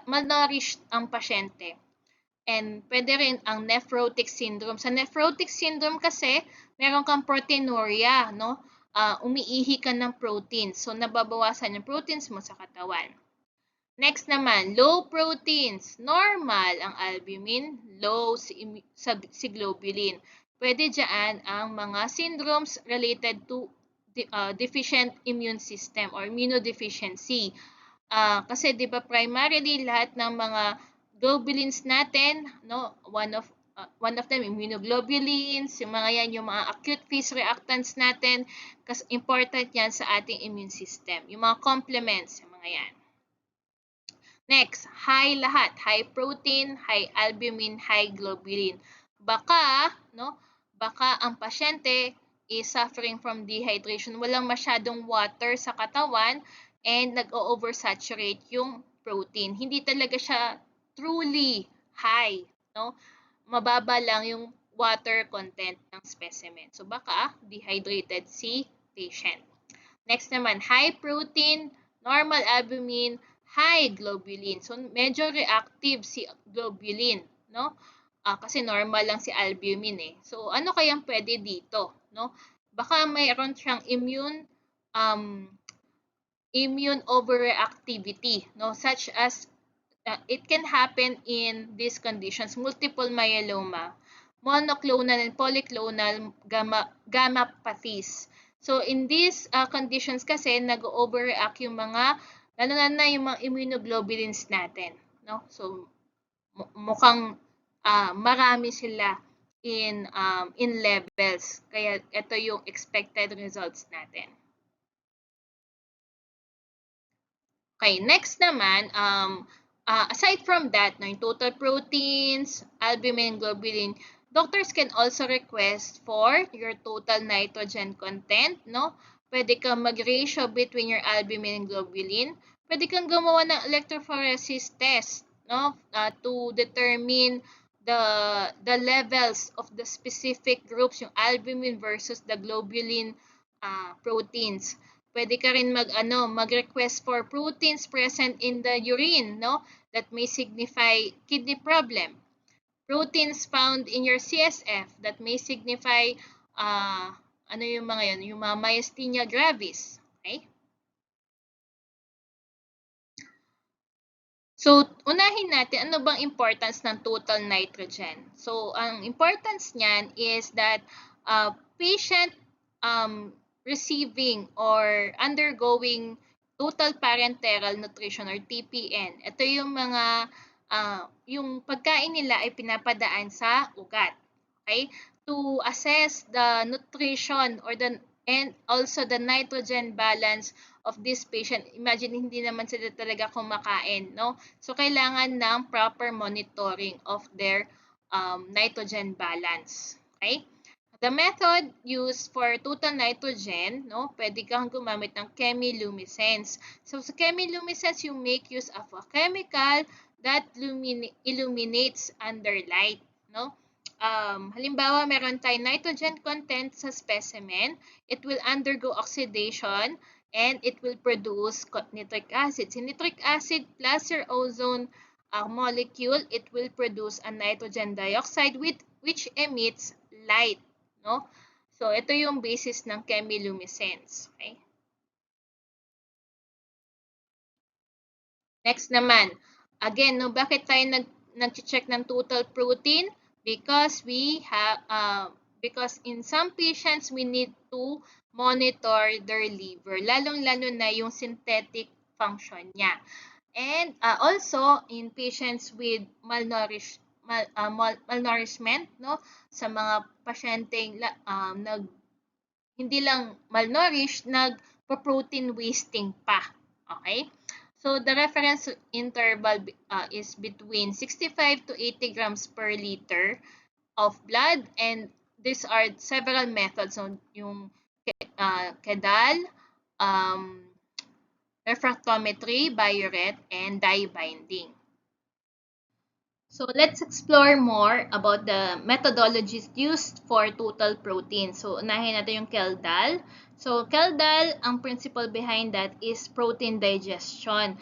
Malnourished ang pasyente. And pwede rin ang nephrotic syndrome. Sa nephrotic syndrome kasi, meron kang proteinuria, no? Umiihi ka ng protein. So, nababawasan yung proteins mo sa katawan. Next naman, low proteins. Normal ang albumin, low si globulin. Pwede dyan ang mga syndromes related to deficient immune system or immunodeficiency. Kasi 'di ba primarily lahat ng mga globulins natin, no, one of them immunoglobulins, yung mga yan, yung mga acute phase reactants natin, kasi important yan sa ating immune system. Yung mga complements, yung mga yan. Next, high lahat. High protein, high albumin, high globulin. Baka ang pasyente is suffering from dehydration. Walang masyadong water sa katawan and nag-oversaturate yung protein. Hindi talaga siya truly high, no? Mababa lang yung water content ng specimen. So baka dehydrated si patient. Next naman, high protein, normal albumin, high globulin. So, medyo reactive si globulin, no? Kasi normal lang si albumin eh. So, ano kayang pwede dito, no? Baka mayroon siyang immune overreactivity, no? Such as, it can happen in these conditions, multiple myeloma, monoclonal and polyclonal gammopathies. So, in these conditions kasi, nag-overreact yung mga, lalo na yung mga immunoglobulins natin. No? So, mukhang marami sila in levels. Kaya, ito yung expected results natin. Okay, next naman, aside from that, no, yung total proteins, albumin, globulin, doctors can also request for your total nitrogen content, no? Pwede kang mag-ratio between your albumin and globulin. Pwede kang gumawa ng electrophoresis test, no? To determine the levels of the specific groups, yung albumin versus the globulin proteins. Pwede ka rin mag-request for proteins present in the urine, no? That may signify kidney problem. Proteins found in your CSF that may signify ano yung mga yun, yung mga myasthenia gravis. Okay? So, unahin natin ano bang importance ng total nitrogen. So, ang importance niyan is that patient receiving or undergoing total parenteral nutrition or TPN. Ito yung mga yung pagkain nila ay pinapadaan sa ugat. Okay? To assess the nutrition or and also the nitrogen balance of this patient. Imagine hindi naman sila talaga kumakain, no? So kailangan ng proper monitoring of their nitrogen balance. Okay? The method used for total nitrogen, no, pwede kang gumamit ng chemiluminescence. So sa chemiluminescence, you make use of a chemical that illuminates under light, no? Halimbawa, meron tayong nitrogen content sa specimen, it will undergo oxidation and it will produce nitric acid. Si nitric acid plus your ozone molecule, it will produce a nitrogen dioxide which emits light, no? So, ito yung basis ng chemiluminescence. Okay? Next naman, again, no, bakit tayo nag-check ng total protein? Because because in some patients we need to monitor their liver, lalong-lalo na yung synthetic function niya. And also in patients with malnourishment, no, sa mga pasyenteng hindi lang malnourished, nagpo-protein wasting pa. Okay? So, the reference interval is between 65 to 80 grams per liter of blood, and these are several methods. So, yung KEDAL, refractometry, biuret, and dye binding. So let's explore more about the methodologies used for total protein. So unahin natin yung KELDAL. So KELDAL, ang principle behind that is protein digestion.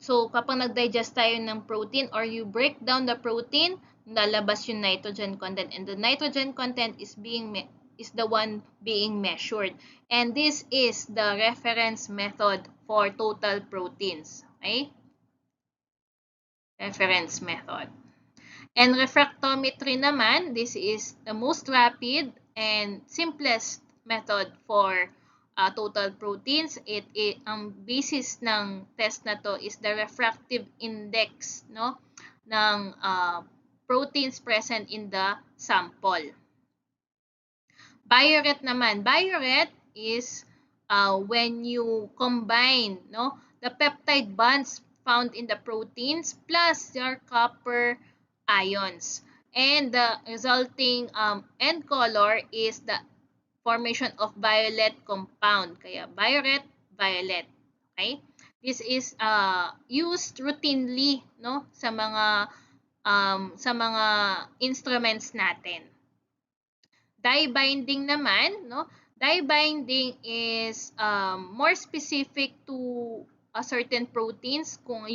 So kapag nag-digest tayo ng protein or you break down the protein, lalabas yung nitrogen content, and the nitrogen content is the one being measured. And this is the reference method for total proteins. Okay? Reference method. And refractometry naman, this is the most rapid and simplest method for total proteins. Ang basis ng test na to is the refractive index, no, ng proteins present in the sample. Biuret naman. Biuret is when you combine, no, the peptide bonds found in the proteins plus their copper ions. And the resulting end color is the formation of violet compound. Kaya biuret, violet. Okay? This is used routinely, no, sa mga instruments natin. Dye binding naman, no? Dye binding is more specific to a certain proteins. Kung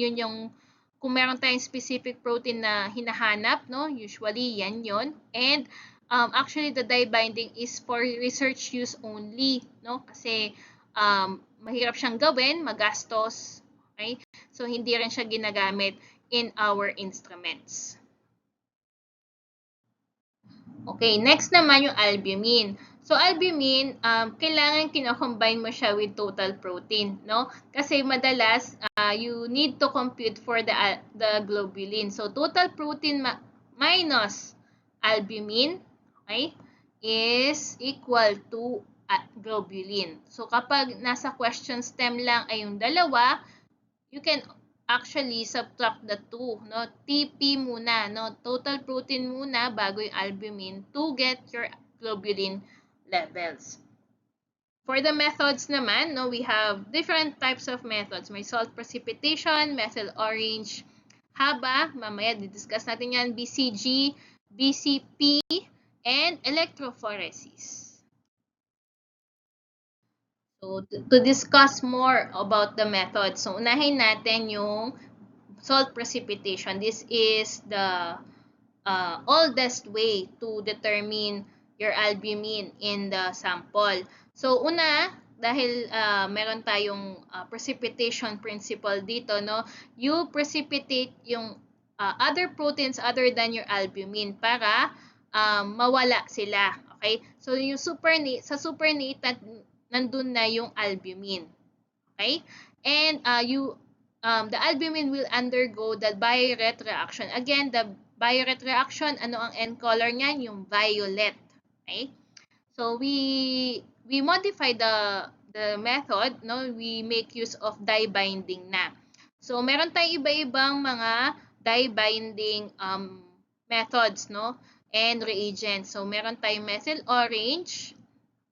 meron tayong specific protein na hinahanap, no? Usually yan yon. And actually the dye binding is for research use only, no? Kasi mahirap siyang gawin, magastos. Okay? So hindi rin siya ginagamit in our instruments. Okay, next naman yung albumin. So, albumin, kailangan kino-combine mo siya with total protein, no? Kasi madalas, you need to compute for the globulin. So, total protein minus albumin, okay, is equal to globulin. So, kapag nasa question stem lang ay yung dalawa, you can actually subtract the two, no? TP muna, no? Total protein muna bago yung albumin to get your globulin levels. For the methods naman, no, we have different types of methods. May salt precipitation, methyl orange, haba, mamaya didiscuss natin yan, BCG, BCP, and electrophoresis. So, to discuss more about the method, so unahin natin yung salt precipitation. This is the oldest way to determine your albumin in the sample. So, una, dahil meron tayong precipitation principle dito, no? You precipitate yung other proteins other than your albumin para mawala sila. Okay? So, yung sa supernatant, nandun na yung albumin. Okay? And the albumin will undergo the Biuret reaction. Again, the Biuret reaction, ano ang end color niyan? Yung violet. Okay? So we modify the method, no? We make use of dye binding na. So meron tayong iba-ibang mga dye binding methods, no? And reagents. So meron tayong methyl orange.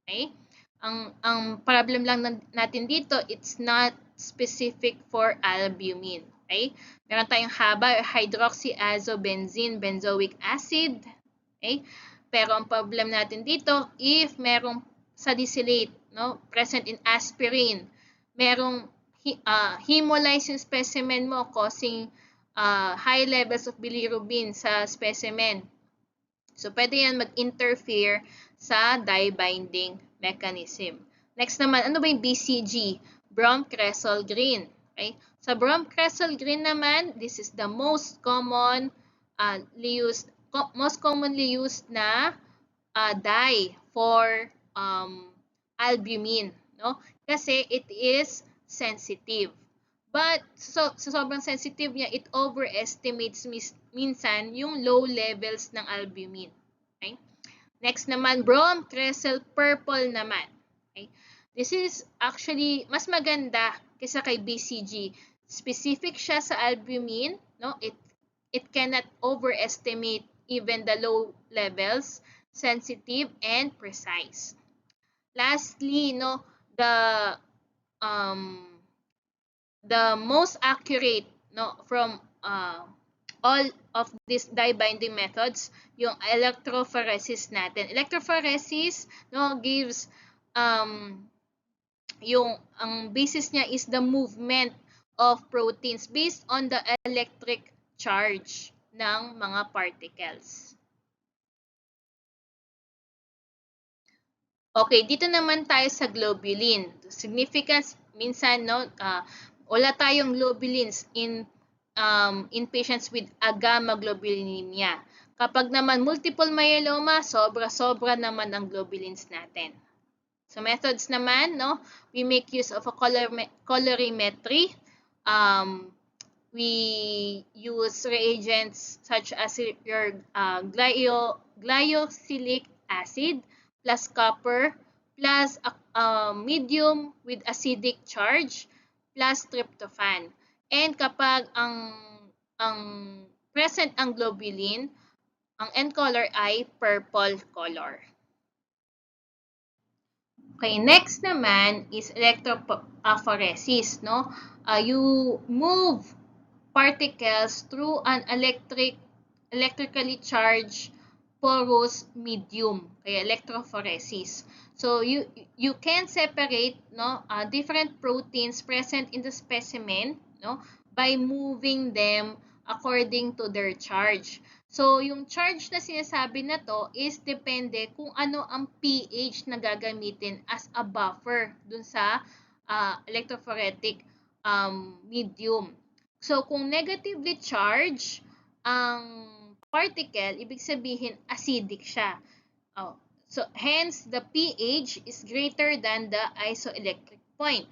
Okay? Ang problem lang natin dito, it's not specific for albumin. Okay? Meron tayong haba or hydroxyazobenzene benzoic acid. Okay? Pero ang problem natin dito, if merong salicylate, no, present in aspirin, merong hemolyze yung specimen mo causing high levels of bilirubin sa specimen. So, pwede yan mag-interfere sa dye binding mechanism. Next naman, ano ba yung BCG? Brome-cresol green. Okay? Sa brome-cresol green naman, this is the most commonly used na dye for albumin, no? Kasi it is sensitive. But so sobrang sensitive niya, it overestimates minsan yung low levels ng albumin. Okay? Next naman, brome-cresol purple naman. Okay? This is actually mas maganda kaysa kay BCG. Specific siya sa albumin, no? It cannot overestimate even the low levels, sensitive and precise. Lastly, no, the most accurate, no, from all of these dye binding methods, yung electrophoresis natin. Electrophoresis, no, gives ang basis niya is the movement of proteins based on the electric charge ng mga particles. Okay, dito naman tayo sa globulin. Significance, minsan, no, wala tayong globulins in patients with agammaglobulinemia. Kapag naman multiple myeloma, sobra-sobra naman ang globulins natin. So methods naman, no, we make use of a colorimetry. We use reagents such as your glyoxylic acid plus copper plus medium with acidic charge plus tryptophan. And kapag ang present ang globulin, ang end color ay purple color. Okay, next naman is electrophoresis, no? You move particles through an electrically charged porous medium, kaya electrophoresis. So you can separate, no, different proteins present in the specimen, no, by moving them according to their charge. So yung charge na sinasabi na to is depende kung ano ang pH na gagamitin as a buffer dun sa electrophoretic medium. So kung negatively charged ang particle, ibig sabihin acidic siya. So hence the pH is greater than the isoelectric point.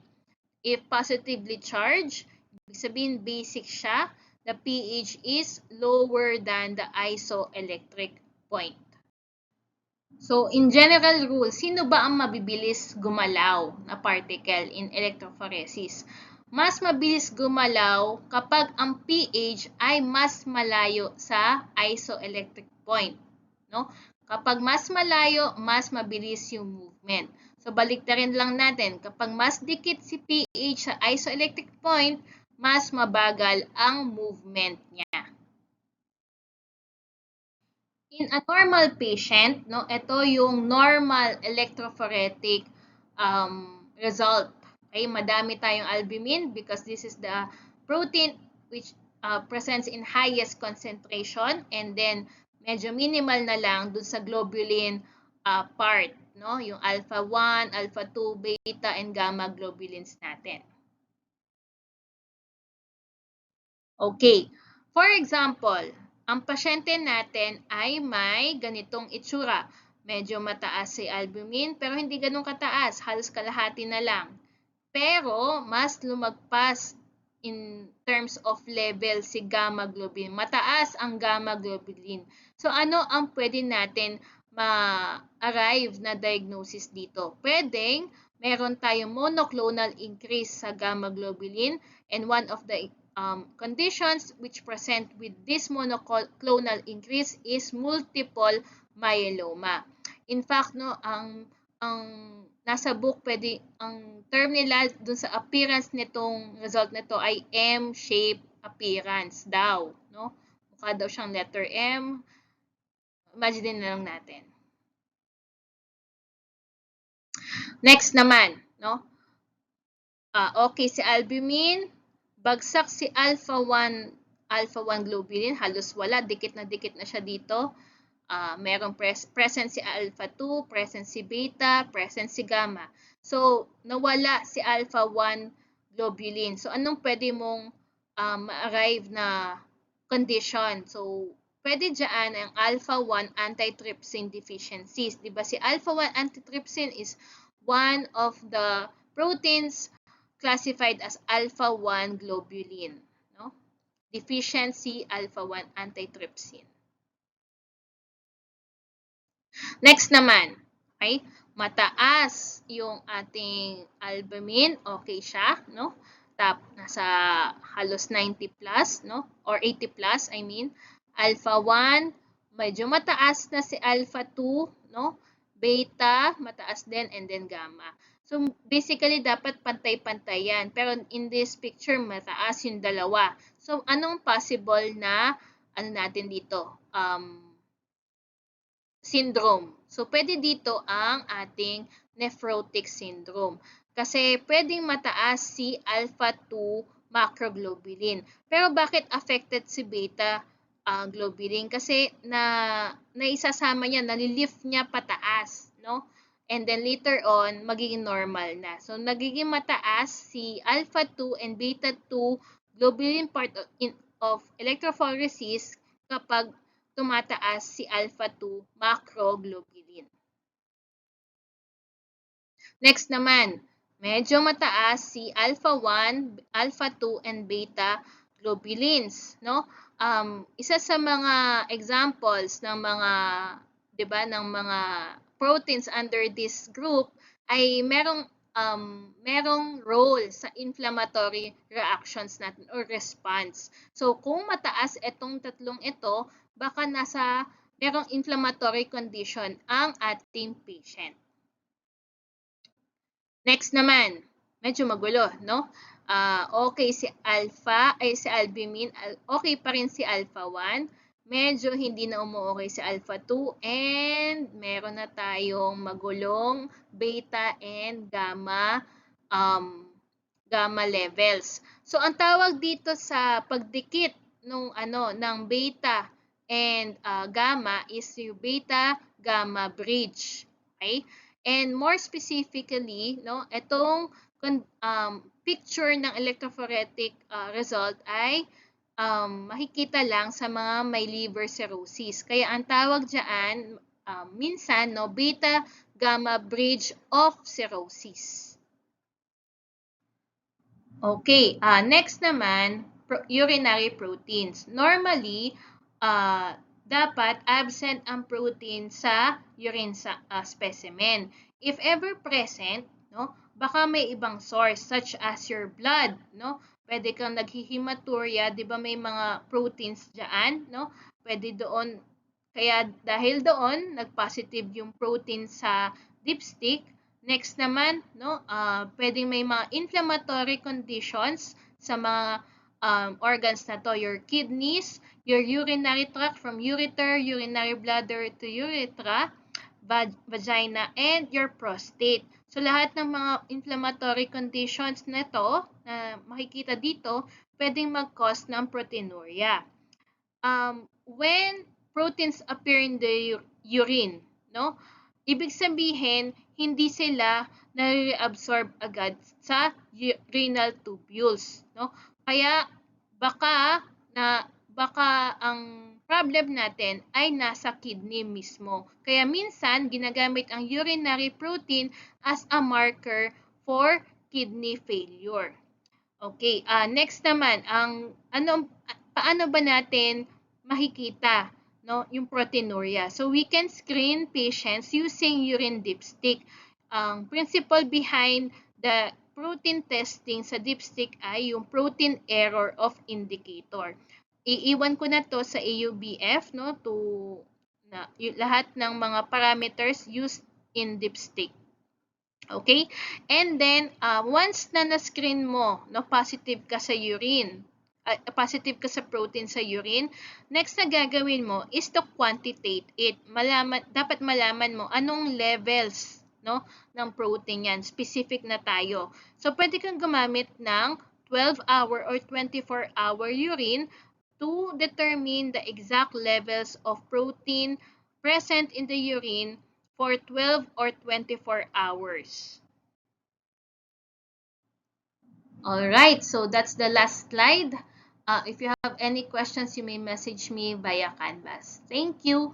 If positively charged, ibig sabihin basic siya, the pH is lower than the isoelectric point. So in general rule, sino ba ang mabibilis gumalaw na particle in electrophoresis? Mas mabilis gumalaw kapag ang pH ay mas malayo sa isoelectric point, no? Kapag mas malayo, mas mabilis yung movement. So baliktarin lang natin, kapag mas dikit si pH sa isoelectric point, mas mabagal ang movement niya. In a normal patient, no, ito yung normal electrophoretic result. Okay, madami tayong albumin because this is the protein which presents in highest concentration, and then medyo minimal na lang dun sa globulin part, no, yung alpha 1, alpha 2, beta, and gamma globulins natin. Okay. For example, ang pasyente natin ay may ganitong itsura. Medyo mataas si albumin pero hindi ganun kataas, halos kalahati na lang. Pero mas lumagpas in terms of level si gamma globulin. Mataas ang gamma globulin. So ano ang pwede natin ma-arrive na diagnosis dito? Pwedeng meron tayong monoclonal increase sa gamma globulin, and one of the conditions which present with this monoclonal increase is multiple myeloma. In fact, no, ang nasa book, ang term nila dun sa appearance nitong result nito ay M-shaped appearance daw, no? Mukha daw siyang letter M. Imagine na lang natin. Next naman, no? Okay si albumin, bagsak si alpha 1 globulin, halos wala, dikit na siya dito. Merong present si alpha 2, present si beta, present si gamma. So, nawala si alpha 1 globulin. So, anong pwede mong ma-arrive na condition? So, pwede dyan ang alpha 1 antitrypsin deficiencies. Diba si alpha 1 antitrypsin is one of the proteins classified as alpha 1 globulin. No? Deficiency alpha 1 antitrypsin. Next naman, okay? Mataas yung ating albumin, okay siya, no? Nasa halos 90 plus, no? Or 80 plus, I mean. Alpha 1, medyo mataas na si alpha 2, no? Beta, mataas din, and then gamma. So, basically, dapat pantay-pantay yan. Pero in this picture, mataas yung dalawa. So, anong possible na, ano natin dito? Syndrome. So, pwede dito ang ating nephrotic syndrome. Kasi pwedeng mataas si alpha 2 macroglobulin. Pero bakit affected si beta globulin? Kasi naisasama niya, nalilift niya pataas, no? And then later on, magiging normal na. So, nagiging mataas si alpha 2 and beta 2 globulin part of electrophoresis kapag tumataas si alpha 2 macroglobulin. Next naman, medyo mataas si alpha 1, alpha 2, and beta globulins, no? Isa sa mga examples ng mga, 'di ba, ng mga proteins under this group ay merong role sa inflammatory reactions natin or response. So, kung mataas itong tatlong ito, baka merong inflammatory condition ang ating patient. Next naman, medyo magulo, no? Okay si albumin, okay pa rin si alpha 1, medyo hindi na umuokay si alpha 2, and meron na tayong magulong beta and gamma levels. So, ang tawag dito sa pagdikit ng beta and gamma is yung beta-gamma bridge. Okay? And more specifically, no, itong picture ng electrophoretic result ay makikita lang sa mga may liver cirrhosis. Kaya ang tawag diyan minsan, no, beta-gamma bridge of cirrhosis. Okay, next naman, urinary proteins. Normally, dapat absent ang protein sa urine specimen. If ever present, no, baka may ibang source such as your blood, no? Pwede kang naghihematuria, 'di ba may mga proteins diyan, no? Pwede doon, kaya dahil doon nag-positive yung protein sa dipstick. Next naman, no, pwedeng may mga inflammatory conditions sa mga organs na to, your kidneys, your urinary tract from ureter, urinary bladder to urethra, vagina, and your prostate. So lahat ng mga inflammatory conditions na to na makikita dito, pwedeng mag-cause ng proteinuria. When proteins appear in the urine, no? Ibig sabihin, hindi sila na-reabsorb agad sa renal tubules, no? Kaya baka ang problem natin ay nasa kidney mismo. Kaya minsan ginagamit ang urinary protein as a marker for kidney failure. Okay, next naman, paano ba natin makikita, no, yung proteinuria? So we can screen patients using urine dipstick. Ang principle behind the protein testing sa dipstick ay yung protein error of indicator. Iiwan ko na to sa AUBF, no, lahat ng mga parameters used in dipstick. Okay? And then, once na na-screen mo, no, positive ka sa urine, positive ka sa protein sa urine, next na gagawin mo is to quantitate it. Dapat malaman mo anong levels, no, ng protein yan. Specific na tayo. So, pwede kang gumamit ng 12-hour or 24-hour urine to determine the exact levels of protein present in the urine for 12 or 24 hours. Alright, so that's the last slide. If you have any questions, you may message me via Canvas. Thank you.